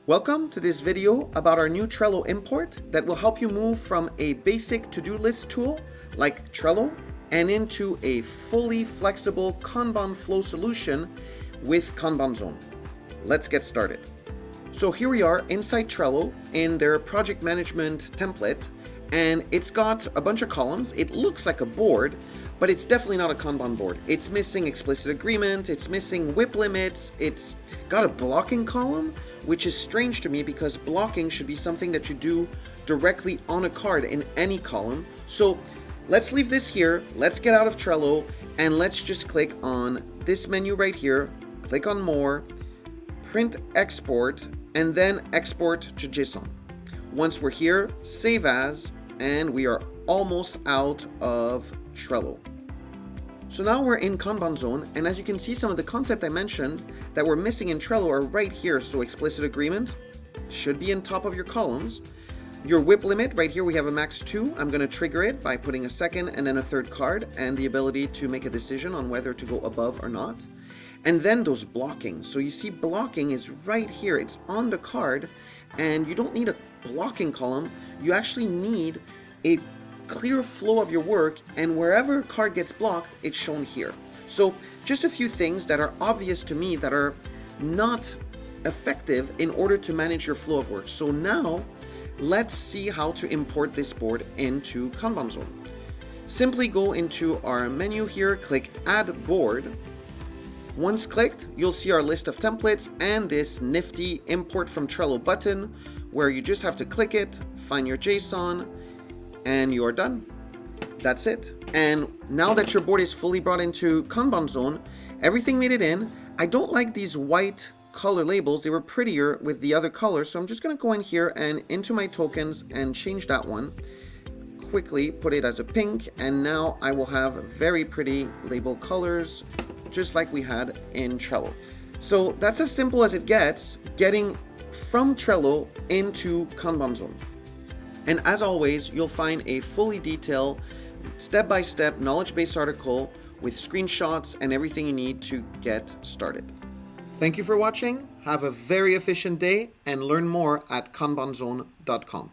Welcome to this video about our new Trello import that will help you move from a basic to-do list tool like Trello and into a fully flexible Kanban flow solution with Kanban Zone. Let's get started. So here we are inside Trello in their project management template, and it's got a bunch of columns. It looks like a board, but it's definitely not a Kanban board. It's missing explicit agreement, it's missing WIP limits, it's got a blocking column, which is strange to me because blocking should be something that you do directly on a card in any column. So let's leave this here, let's get out of Trello, and let's just click on this menu right here, click on More, Print Export, and then Export to JSON. Once we're here, Save As, and we are almost out of Trello. So now we're in Kanban Zone, and as you can see, some of the concepts I mentioned that we're missing in Trello are right here. So explicit agreement should be in top of your columns. Your WIP limit, right here we have a max 2. I'm going to trigger it by putting a second and then a third card, and the ability to make a decision on whether to go above or not. And then those blocking. So you see blocking is right here. It's on the card, and you don't need a blocking column. You actually need a clear flow of your work, and wherever a card gets blocked, it's shown here. So just a few things that are obvious to me that are not effective in order to manage your flow of work. So now let's see how to import this board into Kanban Zone. Simply go into our menu here, click Add Board. Once clicked, you'll see our list of templates and this nifty Import from Trello button where you just have to click it, find your JSON, and you're done. That's it. And now that your board is fully brought into Kanban Zone, everything made it in. I don't like these white color labels. They were prettier with the other colors. So I'm just going to go in here and into my tokens and change that one. Quickly put it as a pink. And now I will have very pretty label colors, just like we had in Trello. So that's as simple as it gets, getting from Trello into Kanban Zone. And as always, you'll find a fully detailed, step-by-step knowledge-based article with screenshots and everything you need to get started. Thank you for watching. Have a very efficient day and learn more at kanbanzone.com.